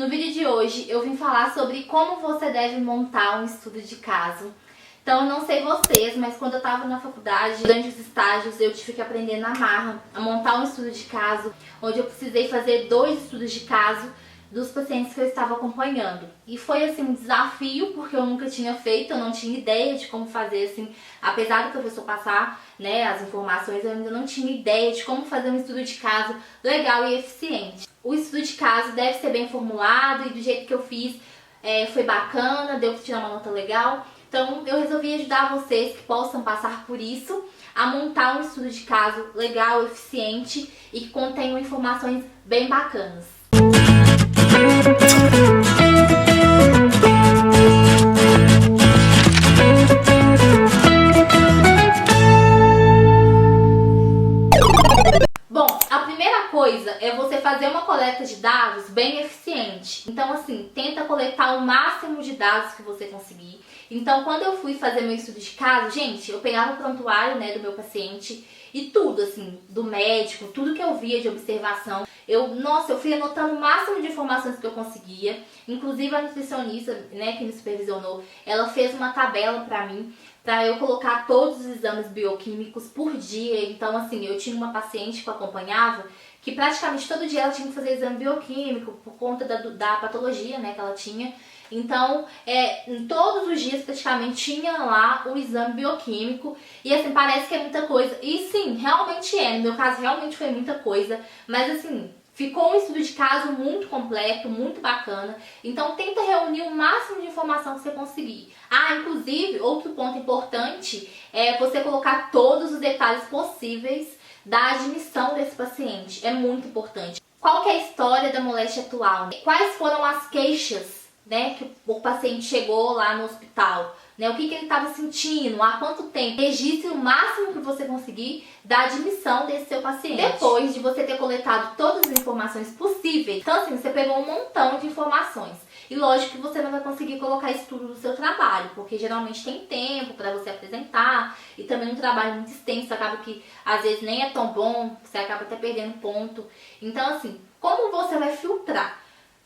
No vídeo de hoje eu vim falar sobre como você deve montar um estudo de caso. Então eu não sei vocês, mas quando eu estava na faculdade, durante os estágios, eu tive que aprender na marra a montar um estudo de caso, onde eu precisei fazer 2 estudos de caso dos pacientes que eu estava acompanhando. E foi assim um desafio, porque eu nunca tinha feito, eu não tinha ideia de como fazer assim, apesar do professor passar, né, as informações, eu ainda não tinha ideia de como fazer um estudo de caso legal e eficiente. O estudo de caso deve ser bem formulado e do jeito que eu fiz foi bacana, deu para tirar uma nota legal. Então eu resolvi ajudar vocês que possam passar por isso a montar um estudo de caso legal, eficiente e que contenha informações bem bacanas. Bom, a primeira coisa é você fazer uma coleta de dados bem eficiente. Então assim, tenta coletar o máximo de dados que você conseguir. Então quando eu fui fazer meu estudo de caso, gente, eu pegava o prontuário, né, do meu paciente e tudo assim, do médico, tudo que eu via de observação. Eu fui anotando o máximo de informações que eu conseguia. Inclusive a nutricionista, né, que me supervisionou, ela fez uma tabela pra mim, para eu colocar todos os exames bioquímicos por dia. Então assim, eu tinha uma paciente que eu acompanhava, que praticamente todo dia ela tinha que fazer exame bioquímico, por conta da patologia, né, que ela tinha. Então, todos os dias praticamente tinha lá o exame bioquímico. E assim, parece que é muita coisa. E sim, realmente é. No meu caso, realmente foi muita coisa. Mas assim, ficou um estudo de caso muito completo, muito bacana. Então tenta reunir o máximo de informação que você conseguir. Inclusive, outro ponto importante é você colocar todos os detalhes possíveis da admissão desse paciente. É muito importante. Qual que é a história da moléstia atual? Quais foram as queixas, né, que o paciente chegou lá no hospital? Né, o que ele estava sentindo, há quanto tempo? Registre o máximo que você conseguir da admissão desse seu paciente. Depois de você ter coletado todas as informações possíveis, então assim, você pegou um montão de informações. E lógico que você não vai conseguir colocar isso tudo no seu trabalho, porque geralmente tem tempo para você apresentar e também um trabalho muito extenso, acaba que às vezes nem é tão bom, você acaba até perdendo ponto. Então assim, como você vai filtrar?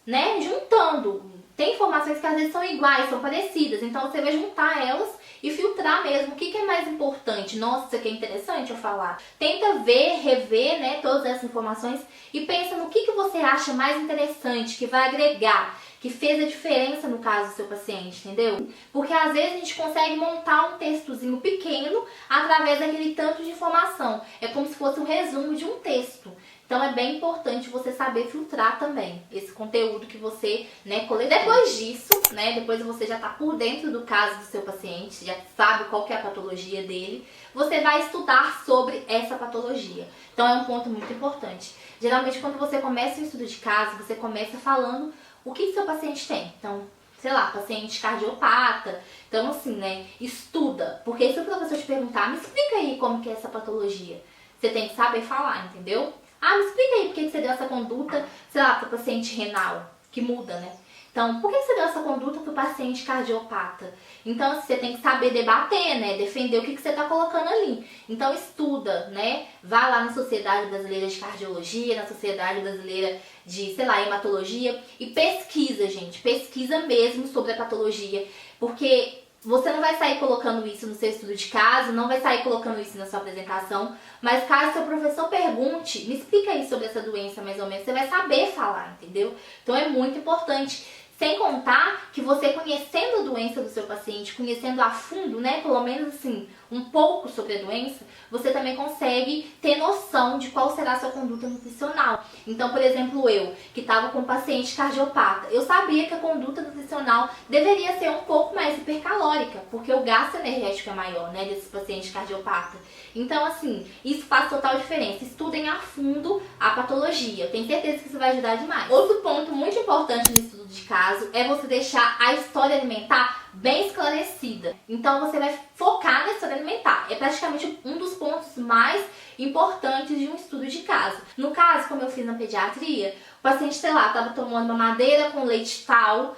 Né? Juntando. Tem informações que às vezes são iguais, são parecidas, então você vai juntar elas e filtrar mesmo o que é mais importante. Nossa, isso aqui é interessante eu falar. Tenta ver, rever, né, todas essas informações e pensa no que você acha mais interessante, que vai agregar, que fez a diferença no caso do seu paciente, entendeu? Porque às vezes a gente consegue montar um textozinho pequeno através daquele tanto de informação. É como se fosse um resumo de um texto. Então é bem importante você saber filtrar também esse conteúdo que você, né, coletou. Depois disso, né, depois você já está por dentro do caso do seu paciente, já sabe qual que é a patologia dele, você vai estudar sobre essa patologia. Então é um ponto muito importante. Geralmente quando você começa um estudo de caso, você começa falando o que seu paciente tem. Então, sei lá, paciente cardiopata. Então assim, né, estuda. Porque se o professor te perguntar, me explica aí como que é essa patologia, você tem que saber falar, entendeu? Me explica aí por que você deu essa conduta, sei lá, para o paciente renal, que muda, né? Então, por que você deu essa conduta para o paciente cardiopata? Então, você tem que saber debater, né? Defender o que você está colocando ali. Então, estuda, né? Vá lá na Sociedade Brasileira de Cardiologia, na Sociedade Brasileira de, sei lá, Hematologia e pesquisa, gente. Pesquisa mesmo sobre a patologia, porque você não vai sair colocando isso no seu estudo de caso, não vai sair colocando isso na sua apresentação, mas caso seu professor pergunte, me explica aí sobre essa doença mais ou menos, você vai saber falar, entendeu? Então é muito importante. Sem contar que você conhecendo a doença do seu paciente, conhecendo a fundo, né, pelo menos assim, um pouco sobre a doença, você também consegue ter noção de qual será a sua conduta nutricional. Então, por exemplo, eu, que estava com um paciente cardiopata, eu sabia que a conduta nutricional deveria ser um pouco mais hipercalórica, porque o gasto energético é maior, né, desse paciente cardiopata. Então, assim, isso faz total diferença. Estudem a fundo a patologia. Eu tenho certeza que isso vai ajudar demais. Outro ponto muito importante no estudo de caso é você deixar a história alimentar bem esclarecida. Então você vai focar na história alimentar. É praticamente um dos pontos mais importantes de um estudo de caso. No caso, como eu fiz na pediatria, o paciente, sei lá, estava tomando mamadeira com leite tal,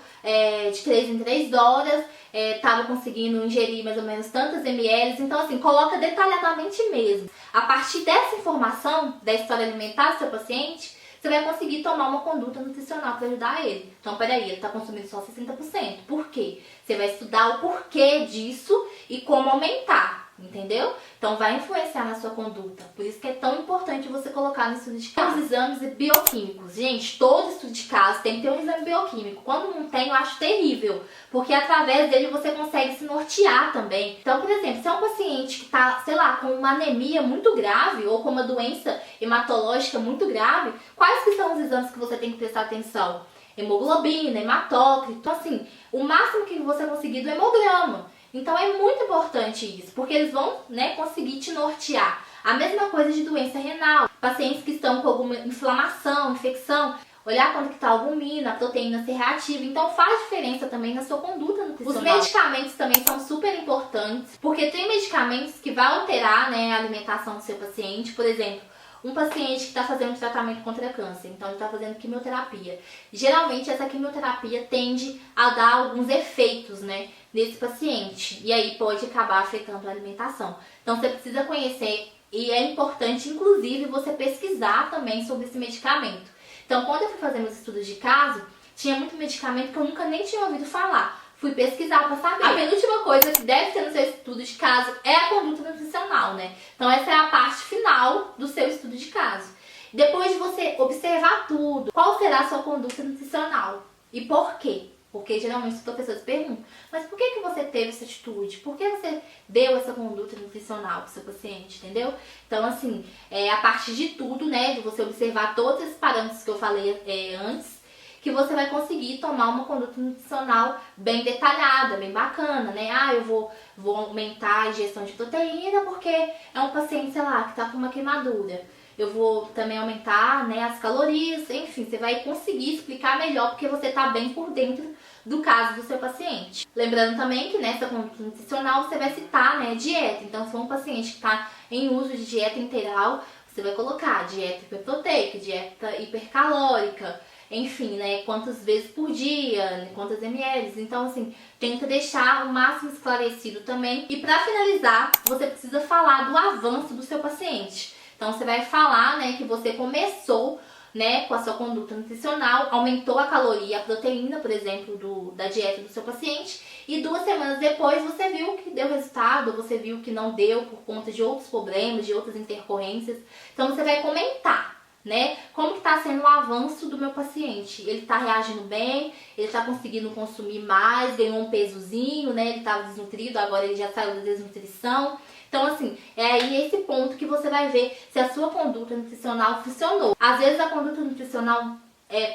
de 3 em 3 horas, estava conseguindo ingerir mais ou menos tantas ml. Então assim, coloca detalhadamente mesmo. A partir dessa informação da história alimentar do seu paciente, você vai conseguir tomar uma conduta nutricional para ajudar ele. Então, peraí, ele está consumindo só 60%. Por quê? Você vai estudar o porquê disso e como aumentar. Entendeu? Então vai influenciar na sua conduta. Por isso que é tão importante você colocar no estudo de caso. Os exames bioquímicos. Gente, todo estudo de caso tem que ter um exame bioquímico. Quando não tem, eu acho terrível. Porque através dele você consegue se nortear também. Então, por exemplo, se é um paciente que está, sei lá, com uma anemia muito grave ou com uma doença hematológica muito grave, quais que são os exames que você tem que prestar atenção? Hemoglobina, hematócrito. Então, assim, o máximo que você conseguir do hemograma. Então é muito importante isso, porque eles vão, né, conseguir te nortear. A mesma coisa de doença renal, pacientes que estão com alguma inflamação, infecção, olhar quando que está a albumina, a proteína C reativa, então faz diferença também na sua conduta nutricional. Os medicamentos também são super importantes, porque tem medicamentos que vão alterar, né, a alimentação do seu paciente. Por exemplo, um paciente que está fazendo tratamento contra câncer, então ele está fazendo quimioterapia. Geralmente essa quimioterapia tende a dar alguns efeitos, né, nesse paciente. E aí pode acabar afetando a alimentação. Então você precisa conhecer e é importante, inclusive, você pesquisar também sobre esse medicamento. Então quando eu fui fazer meus estudos de caso, tinha muito medicamento que eu nunca nem tinha ouvido falar. Fui pesquisar para saber. A penúltima coisa que deve ter no seu estudo de caso é a conduta nutricional, né? Então essa é a parte final do seu estudo de caso. Depois de você observar tudo, qual será a sua conduta nutricional? E por quê? Porque geralmente as professores perguntam, mas por que você teve essa atitude? Por que você deu essa conduta nutricional para o seu paciente, entendeu? Então, assim, a partir de tudo, né, de você observar todos esses parâmetros que eu falei antes, que você vai conseguir tomar uma conduta nutricional bem detalhada, bem bacana, né? Ah, eu vou aumentar a ingestão de proteína porque é um paciente, sei lá, que tá com uma queimadura. Eu vou também aumentar, né, as calorias, enfim, você vai conseguir explicar melhor porque você tá bem por dentro do caso do seu paciente. Lembrando também que nessa conduta nutricional você vai citar, né, dieta. Então, se for um paciente que está em uso de dieta integral, você vai colocar dieta hiperproteica, dieta hipercalórica, enfim, né, quantas vezes por dia, quantas ml. Então, assim, tenta deixar o máximo esclarecido também. E para finalizar, você precisa falar do avanço do seu paciente. Então, você vai falar, né, que você começou, né, com a sua conduta nutricional, aumentou a caloria, a proteína, por exemplo, da dieta do seu paciente, e 2 semanas depois você viu que deu resultado, você viu que não deu por conta de outros problemas, de outras intercorrências. Então, você vai comentar, né? Como que tá sendo o avanço do meu paciente? Ele tá reagindo bem? Ele tá conseguindo consumir mais? Ganhou um pesozinho, né? Ele tava desnutrido, agora ele já saiu da desnutrição. Então, assim, é aí esse ponto que você vai ver se a sua conduta nutricional funcionou. Às vezes a conduta nutricional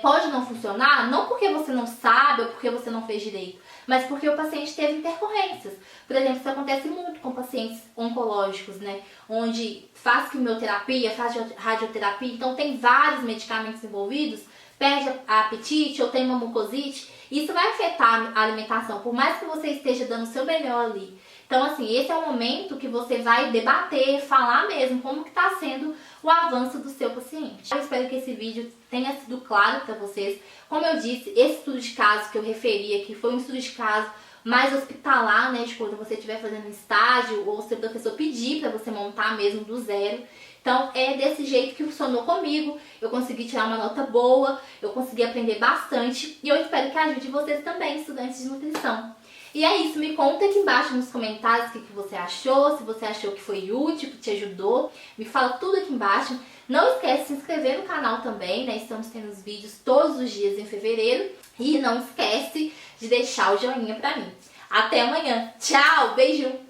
pode não funcionar, não porque você não sabe ou porque você não fez direito, mas porque o paciente teve intercorrências. Por exemplo, isso acontece muito com pacientes oncológicos, né? Onde faz quimioterapia, faz radioterapia, então tem vários medicamentos envolvidos, perde apetite ou tem uma mucosite. Isso vai afetar a alimentação, por mais que você esteja dando o seu melhor ali. Então, assim, esse é o momento que você vai debater, falar mesmo como que está sendo o avanço do seu paciente. Eu espero que esse vídeo tenha sido claro para vocês. Como eu disse, esse estudo de caso que eu referi aqui foi um estudo de caso mais hospitalar, né, de quando você estiver fazendo um estágio ou seu professor pedir para você montar mesmo do zero. Então, é desse jeito que funcionou comigo. Eu consegui tirar uma nota boa, eu consegui aprender bastante e eu espero que ajude vocês também, estudantes de nutrição. E é isso, me conta aqui embaixo nos comentários o que você achou, se você achou que foi útil, que te ajudou. Me fala tudo aqui embaixo. Não esquece de se inscrever no canal também, né? Estamos tendo os vídeos todos os dias em fevereiro. E não esquece de deixar o joinha pra mim. Até amanhã. Tchau, beijo!